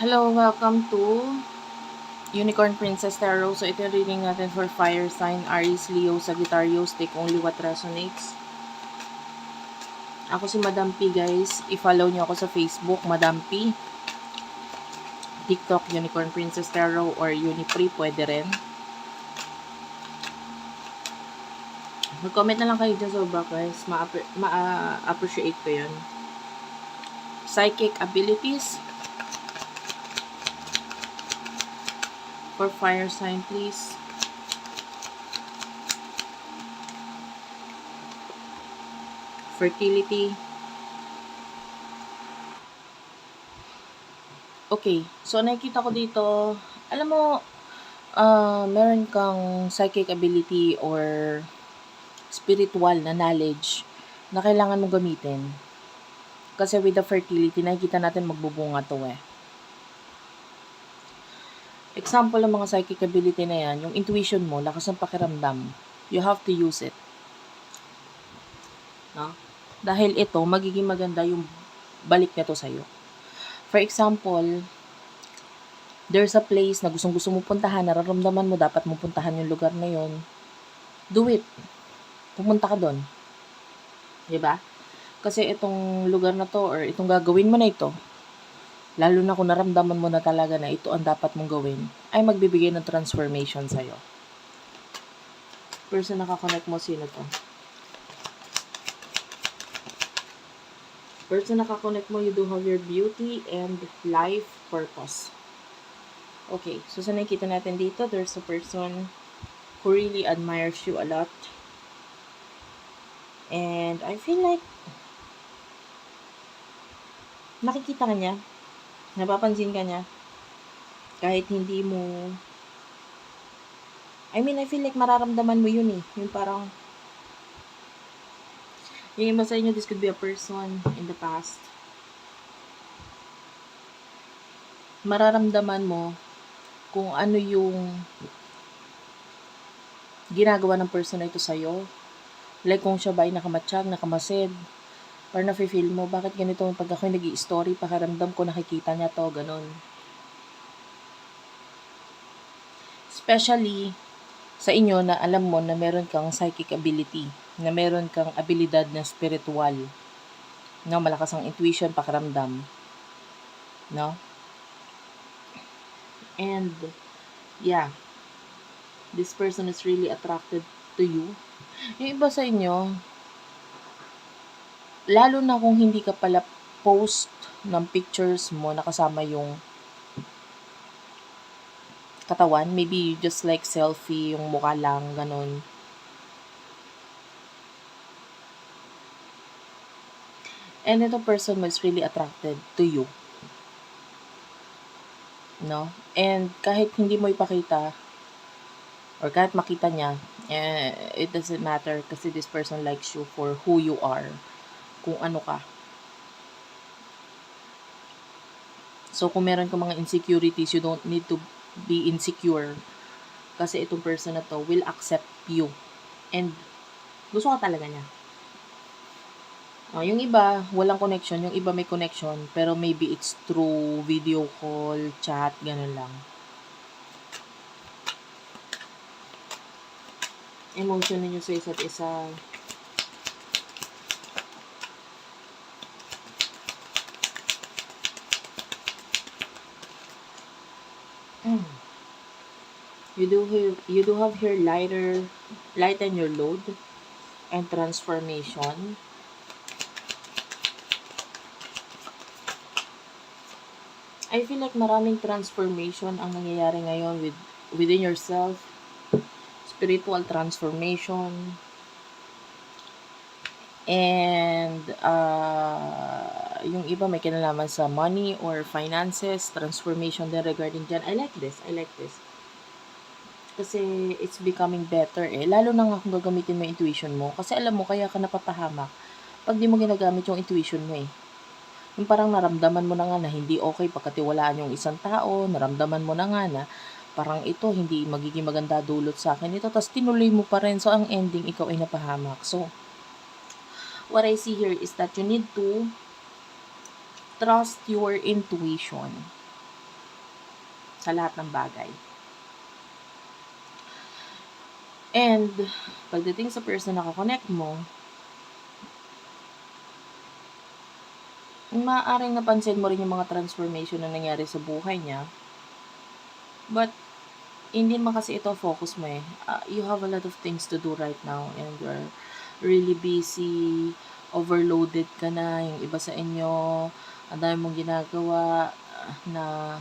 Hello, welcome to Unicorn Princess Tarot. So, ito yung reading natin for fire sign, Aries, Leo, Sagittarius. Take only what resonates. Ako si Madam P, guys. I-follow nyo ako sa Facebook, Madam P. TikTok, Unicorn Princess Tarot or Unipri, pwede rin. Mag-comment na lang kayo dyan sa baba, guys. Ma-appreciate ko yun. Psychic abilities. For fire sign, please. Fertility. Okay, so nakikita ko dito, alam mo, meron kang psychic ability or spiritual na knowledge na kailangan mong gamitin. Kasi with the fertility, nakikita natin magbubunga to eh. Example ng mga psychic ability na yan, yung intuition mo, lakas ng pakiramdam, you have to use it. No? Dahil ito, magiging maganda yung balik nito sa'yo. For example, there's a place na gustong-gusto mo puntahan, nararamdaman mo, dapat mo puntahan yung lugar na yon. Do it. Pumunta ka doon. Diba? Kasi itong lugar na to, or itong gagawin mo na ito, lalo na kung naramdaman mo na talaga na ito ang dapat mong gawin, ay magbibigay ng transformation sa'yo. Person nakakonect mo, sino to? Person nakakonect mo, you do have your beauty and life purpose. Okay, so sa nakikita natin dito, there's a person who really admires you a lot. And I feel like nakikita ka niya, napapansin ka niya, kahit hindi mo, I feel like mararamdaman mo yun eh. Yung parang, yung iba sa inyo, this could be a person in the past. Mararamdaman mo kung ano yung ginagawa ng person na ito sa'yo. Like kung siya ba ay nakamatsyag, nakamasid, or nafe-feel mo, bakit ganito pag ako nag-i-story, pakiramdam ko nakikita niya to, ganun. Especially sa inyo na alam mo na meron kang psychic ability, na meron kang abilidad na spiritual, no? Malakas ang intuition, pakiramdam, no? And yeah, this person is really attracted to you. Yung iba sa inyo, lalo na kung hindi ka pala post ng pictures mo nakasama yung katawan, maybe just like selfie, yung mukha lang, ganun. And itong person mo is really attracted to you. No? And kahit hindi mo ipakita, or kahit makita niya, it doesn't matter kasi this person likes you for who you are, kung ano ka. So, kung meron ka mga insecurities, you don't need to be insecure kasi itong person na to will accept you and gusto ka talaga niya. Yung iba, walang connection. Yung iba may connection, pero maybe it's through video call, chat, ganun lang. Emotion ninyo sa isa't isa. You do have here lighten your load and transformation. I feel like maraming transformation ang nangyayari ngayon within yourself. Spiritual transformation. And yung iba may kinalaman sa money or finances, transformation din regarding dyan. I like this. Kasi it's becoming better eh. Lalo na nga kung gagamitin mo yung intuition mo. Kasi alam mo, kaya ka napapahamak pag di mo ginagamit yung intuition mo eh. Yung parang naramdaman mo na nga na hindi okay pagkatiwalaan yung isang tao, naramdaman mo na nga na parang ito hindi magiging maganda dulot sa akin ito, tapos tinuloy mo pa rin. So, ang ending, ikaw ay napahamak. So, what I see here is that you need to trust your intuition. sa lahat ng bagay. And, pagdating sa person na kakonect mo, maaaring napansin mo rin yung mga transformation na nangyari sa buhay niya. But, hindi naman kasi ito focus mo eh. You have a lot of things to do right now and you're really busy, overloaded ka na, yung iba sa inyo, ang dami mong ginagawa na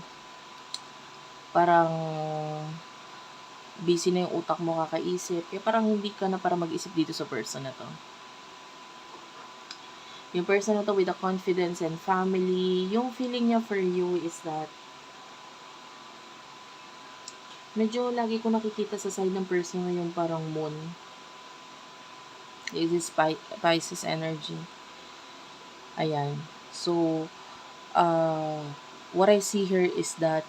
parang busy na yung utak mo kakaisip. Kaya parang hindi ka na para mag-isip dito sa person na to. Yung person na to with the confidence and family, yung feeling niya for you is that medyo lagi ko nakikita sa side ng person na yung parang moon. This is Pisces energy. Ayan. So, what I see here is that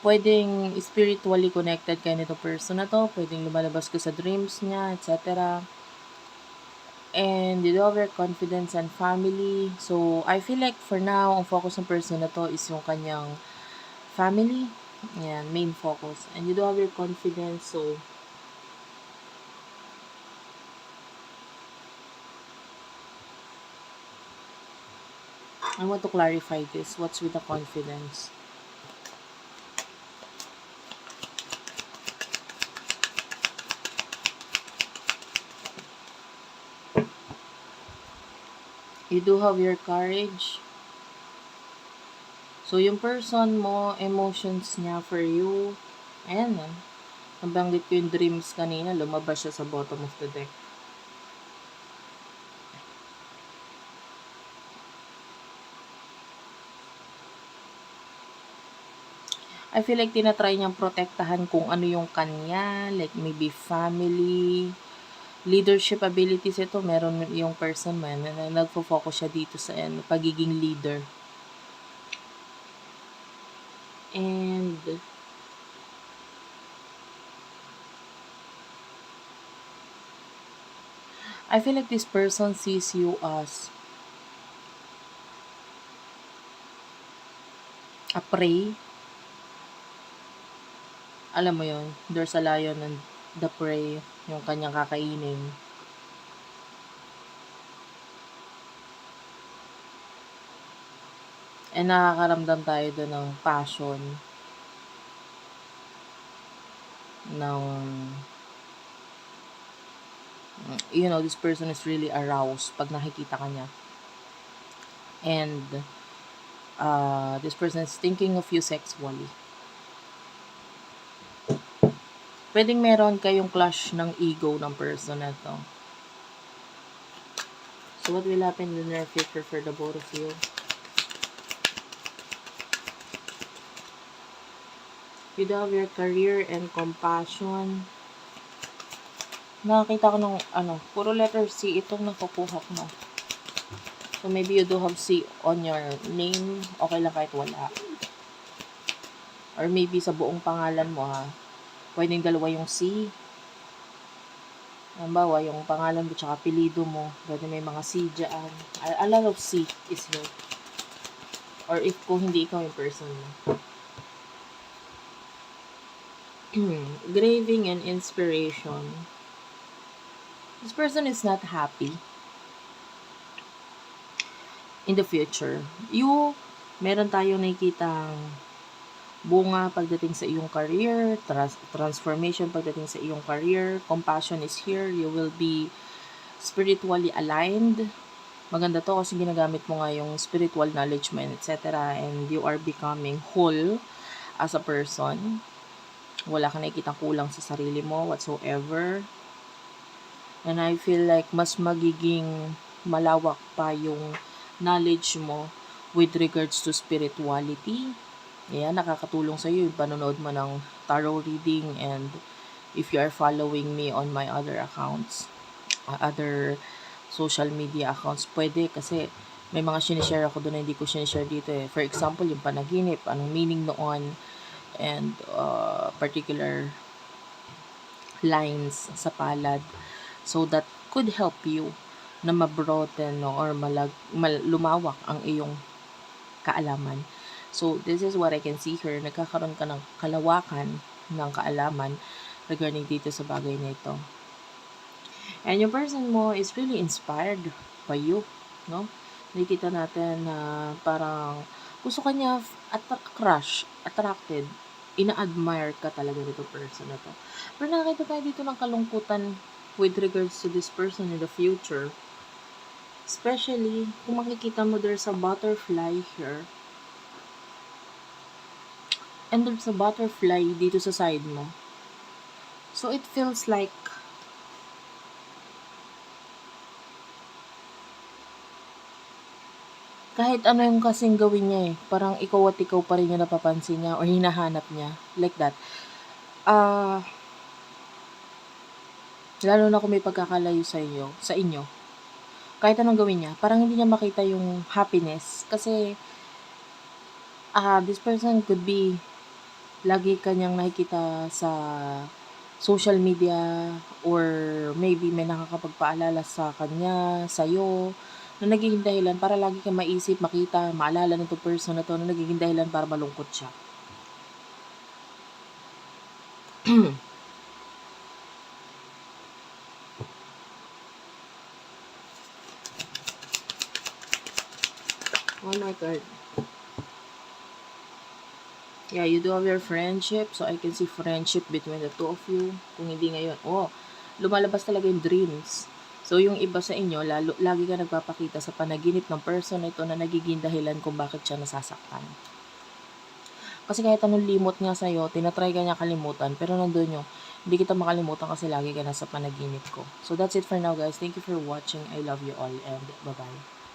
pwedeng spiritually connected kayo nito person na to. Pwedeng lumalabas ka sa dreams niya, etc. And you do have your confidence and family. So, I feel like for now, ang focus ng person na to is yung kanyang family. Ayan, main focus. And you do have your confidence. So, I want to clarify this. What's with the confidence? You do have your courage. So, yung person mo, emotions niya for you, ayan na. Nabanggit ko yung dreams kanina, lumabas siya sa bottom of the deck. I feel like tinatry niyang protektahan kung ano yung kanya, like maybe family, leadership abilities ito, meron yung person man na nagfo-focus siya dito sa pagiging leader. And I feel like this person sees you as a prey. Alam mo yon, there's a lion and the prey, yung kanyang kakainin. And nakakaramdam tayo doon ng passion, ng, you know, this person is really aroused pag nakikita ka niya. And this person is thinking of you sexually. Pwedeng meron kayong clash ng ego ng person na to. So what will happen in the near future for the both of you? You do have your career and compassion. Nakakita ko ng puro letter C itong nakukuha ko na. So maybe you do have C on your name. Okay lang kahit wala. Or maybe sa buong pangalan mo ha. Pwedeng dalawa yung C. Halimbawa, yung pangalan mo tsaka apelido mo. Pwede may mga C dyan. A lot of C is here. Or if kung hindi ikaw yung person mo. Graving and inspiration. This person is not happy in the future. Meron tayong nakikitang bunga pagdating sa iyong career, transformation pagdating sa iyong career, compassion is here, you will be spiritually aligned. Maganda to kasi ginagamit mo nga yung spiritual knowledge mo, etc. And you are becoming whole as a person. Wala ka nakikitang kulang sa sarili mo whatsoever. And I feel like mas magiging malawak pa yung knowledge mo with regards to spirituality. Ayan, nakakatulong sa iyo yung panonood mo ng tarot reading, and if you are following me on my other accounts, other social media accounts, pwede kasi may mga sinishare ako doon na hindi ko sinishare dito eh. For example, yung panaginip, anong meaning noon, and particular lines sa palad. So that could help you na ma-broaden or lumawak ang iyong kaalaman. So, this is what I can see here. Nagkakaroon ka ng kalawakan ng kaalaman regarding dito sa bagay na ito. And yung person mo is really inspired by you, no? Nakikita natin na parang gusto ka niya crush, attracted, ina-admire ka talaga nito person na to. Pero nakakita tayo dito ng kalungkutan with regards to this person in the future. Especially, kung makikita mo there's a butterfly here. And there's a butterfly dito sa side mo. So, it feels like kahit ano yung kasing gawin niya parang ikaw at ikaw pa rin yung napapansin niya or hinahanap niya. Like that. Lalo na kung may pagkakalayo sa inyo. Kahit anong gawin niya, parang hindi niya makita yung happiness. Kasi, this person could be lagi kanyang nakikita sa social media or maybe may nakakapagpaalala sa kanya, sa'yo, na nagiging dahilan para lagi kang maisip, makita, maalala nito person na to na nagiging dahilan para malungkot siya. One more card. Yeah, you do have your friendship. So, I can see friendship between the two of you. Kung hindi ngayon, lumalabas talaga yung dreams. So, yung iba sa inyo, lagi ka nagpapakita sa panaginip ng person na ito na nagiging dahilan kung bakit siya nasasaktan. Kasi kahit anong limot nga sa'yo, tinatry ka niya kalimutan, pero nandun yung, hindi kita makalimutan kasi lagi ka nasa panaginip ko. So, that's it for now, guys. Thank you for watching. I love you all and bye-bye.